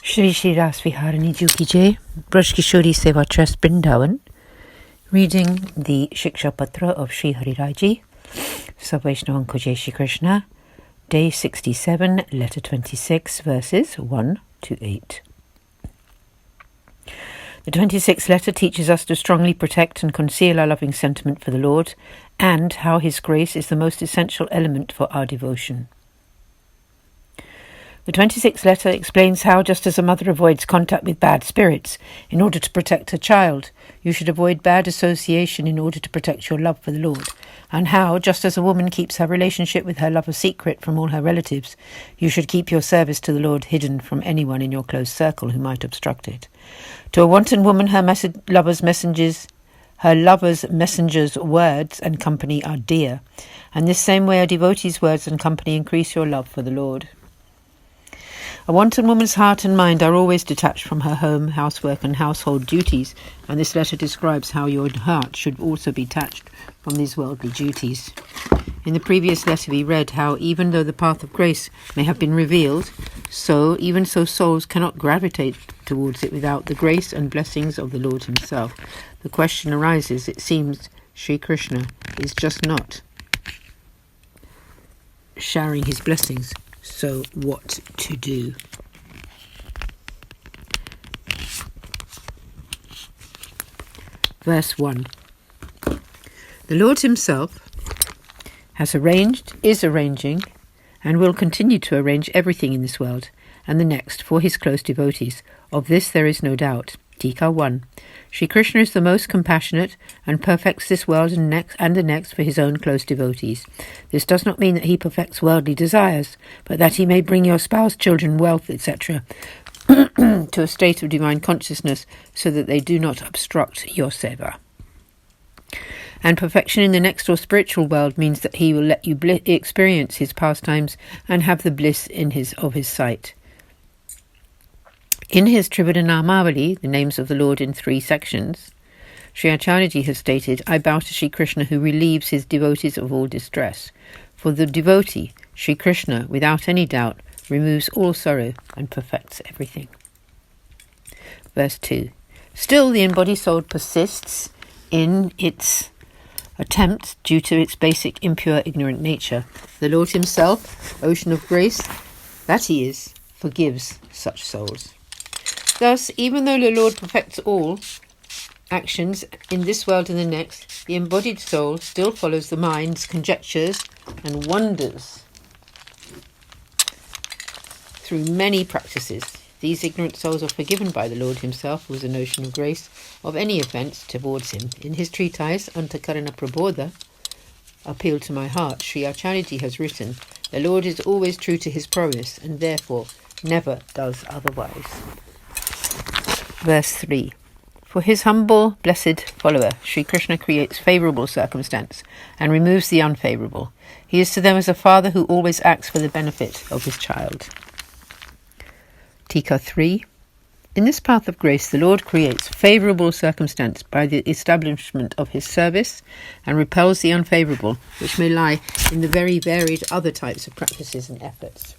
Shri Shri Ras Viharani Juki Jai, Braj Kishori Seva Trust Brindavan, reading the Shiksha Patra of Sri Hari Raji, Salvation Uncle Jai Shri Krishna, Day 67, Letter 26, verses 1 to 8. The 26th letter teaches us to strongly protect and conceal our loving sentiment for the Lord, and how His grace is the most essential element for our devotion. The 26th letter explains how, just as a mother avoids contact with bad spirits in order to protect her child, you should avoid bad association in order to protect your love for the Lord, and how, just as a woman keeps her relationship with her lover secret from all her relatives, you should keep your service to the Lord hidden from anyone in your close circle who might obstruct it. To a wanton woman, her lover's messengers' words and company are dear, and this same way a devotee's words and company increase your love for the Lord. A wanton woman's heart and mind are always detached from her home, housework and household duties, and this letter describes how your heart should also be detached from these worldly duties. In the previous letter we read how even though the path of grace may have been revealed, even so souls cannot gravitate towards it without the grace and blessings of the Lord Himself. The question arises, it seems Sri Krishna is just not showering His blessings. So what to do? Verse 1. The Lord Himself has arranged, is arranging, and will continue to arrange everything in this world and the next for His close devotees. Of this there is no doubt. Tika 1. Shri Krishna is the most compassionate and perfects this world and the next for His own close devotees. This does not mean that He perfects worldly desires, but that He may bring your spouse, children, wealth, etc. to a state of divine consciousness so that they do not obstruct your seva. And perfection in the next or spiritual world means that He will let you experience His pastimes and have the bliss of His sight. In his Trivadhanamavali, the names of the Lord in 3 sections, Sri Acharyaji has stated, I bow to Sri Krishna who relieves his devotees of all distress. For the devotee, Sri Krishna, without any doubt, removes all sorrow and perfects everything. Verse 2. Still the embodied soul persists in its attempt due to its basic impure, ignorant nature. The Lord Himself, ocean of grace, that He is, forgives such souls. Thus, even though the Lord perfects all actions in this world and the next, the embodied soul still follows the mind's conjectures and wanders through many practices. These ignorant souls are forgiven by the Lord Himself, who is an ocean of grace, of any offence towards Him. In his treatise, Antakarana Prabodha, Appeal to My Heart, Sri Acharyaji has written, the Lord is always true to His promise, and therefore never does otherwise. Verse 3. For His humble, blessed follower, Sri Krishna creates favourable circumstance and removes the unfavourable. He is to them as a father who always acts for the benefit of his child. Tika 3. In this path of grace, the Lord creates favourable circumstance by the establishment of His service and repels the unfavourable, which may lie in the very varied other types of practices and efforts.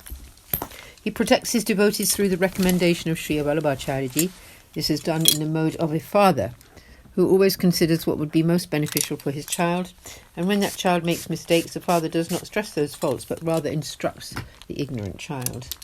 He protects His devotees through the recommendation of Sri Vallabhacharyaji. This is done in the mode of a father who always considers what would be most beneficial for his child, and when that child makes mistakes, the father does not stress those faults, but rather instructs the ignorant child.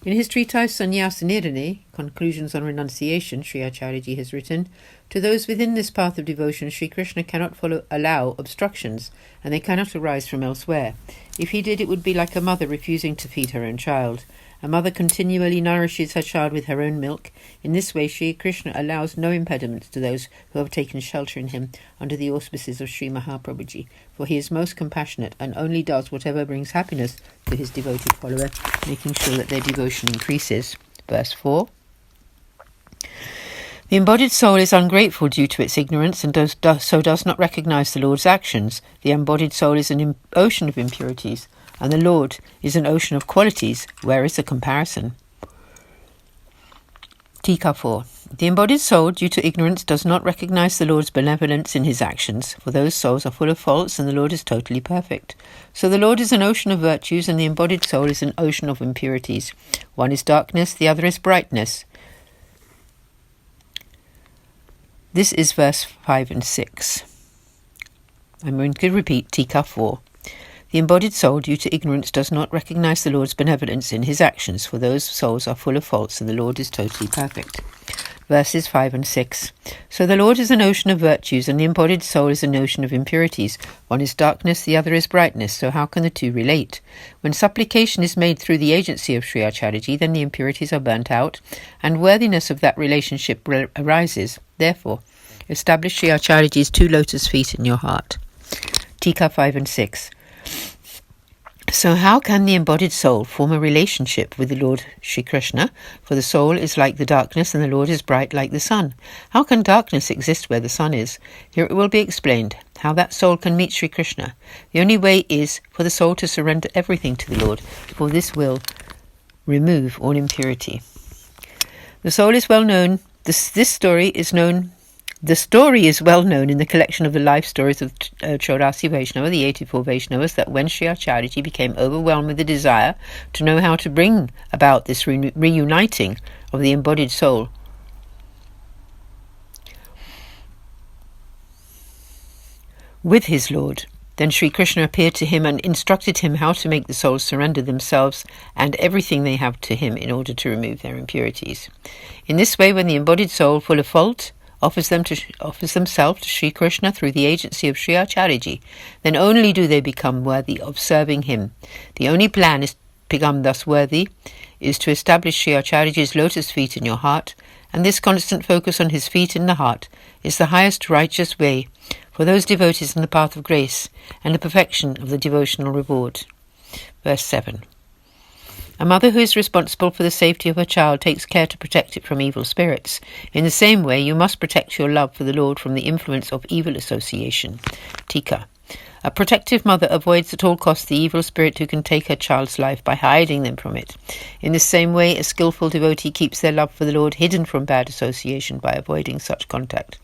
In his treatise Sannyasa Nirane, Conclusions on Renunciation, Sri Acharyaji has written, to those within this path of devotion, Sri Krishna cannot allow obstructions, and they cannot arise from elsewhere. If he did, it would be like a mother refusing to feed her own child. A mother continually nourishes her child with her own milk. In this way, Sri Krishna allows no impediments to those who have taken shelter in Him under the auspices of Sri Mahaprabhuji, for He is most compassionate and only does whatever brings happiness to His devoted follower, making sure that their devotion increases. Verse 4. The embodied soul is ungrateful due to its ignorance and does not recognize the Lord's actions. The embodied soul is an ocean of impurities, and the Lord is an ocean of qualities. Where is the comparison? Tika 4. The embodied soul, due to ignorance, does not recognize the Lord's benevolence in his actions, for those souls are full of faults and the Lord is totally perfect. So the Lord is an ocean of virtues and the embodied soul is an ocean of impurities. One is darkness, the other is brightness. This is verse 5 and 6. I'm going to repeat Tika 4. The embodied soul, due to ignorance, does not recognize the Lord's benevolence in his actions, for those souls are full of faults and the Lord is totally perfect. Verses 5 and 6. So the Lord is an ocean of virtues, and the embodied soul is an ocean of impurities. One is darkness, the other is brightness, so how can the two relate? When supplication is made through the agency of Sri Acharyaji, then the impurities are burnt out, and worthiness of that relationship arises. Therefore, establish Sri Acharyaji's 2 lotus feet in your heart. Tika 5 and 6. So how can the embodied soul form a relationship with the Lord Shri Krishna? For the soul is like the darkness and the Lord is bright like the sun. How can darkness exist where the sun is? Here it will be explained how that soul can meet Shri Krishna. The only way is for the soul to surrender everything to the Lord, for this will remove all impurity. The soul is well known. This story is known. The story is well known in the collection of the life stories of Chaurasi Vaishnava, the 84 Vaishnavas, that when Sri Acharyaji became overwhelmed with the desire to know how to bring about this reuniting of the embodied soul, with his Lord, then Sri Krishna appeared to him and instructed him how to make the souls surrender themselves and everything they have to him in order to remove their impurities. In this way, when the embodied soul, full of fault, offers themselves to Sri Krishna through the agency of Sri Acharyaji, then only do they become worthy of serving him. The only plan is to become thus worthy is to establish Sri Acharyaji's lotus feet in your heart, and this constant focus on his feet in the heart is the highest righteous way for those devotees in the path of grace and the perfection of the devotional reward. Verse 7. A mother who is responsible for the safety of her child takes care to protect it from evil spirits. In the same way, you must protect your love for the Lord from the influence of evil association. Tika. A protective mother avoids at all costs the evil spirit who can take her child's life by hiding them from it. In the same way, a skillful devotee keeps their love for the Lord hidden from bad association by avoiding such contact.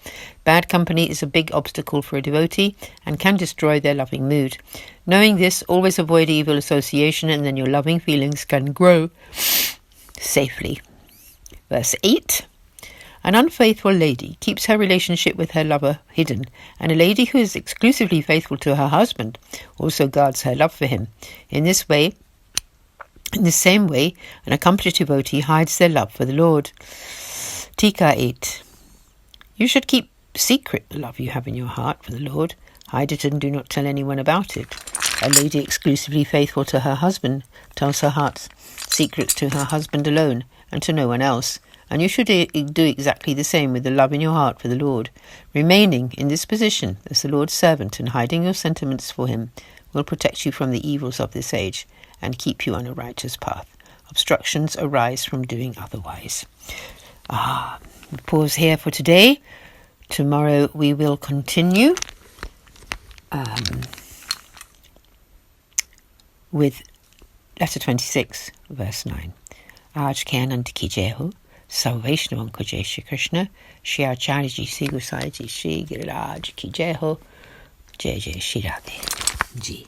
Bad company is a big obstacle for a devotee and can destroy their loving mood. Knowing this, always avoid evil association, and then your loving feelings can grow safely. Verse 8. An unfaithful lady keeps her relationship with her lover hidden, and a lady who is exclusively faithful to her husband also guards her love for him. In the same way, an accomplished devotee hides their love for the Lord. Tika 8. You should keep secret the love you have in your heart for the Lord. Hide it and do not tell anyone about it. A lady exclusively faithful to her husband tells her heart's secrets to her husband alone and to no one else. And you should do exactly the same with the love in your heart for the Lord. Remaining in this position as the Lord's servant and hiding your sentiments for him will protect you from the evils of this age and keep you on a righteous path. Obstructions arise from doing otherwise. We'll pause here for today. Tomorrow we will continue with letter 26, verse 9. Aaj ke Anand ki jai ho. सब वैष्णवों को जय श्री कृष्ण. श्री आचार्य जी, श्री गोसाई जी, श्री गिरिराज की जय हो. जय जय श्री राधे जी.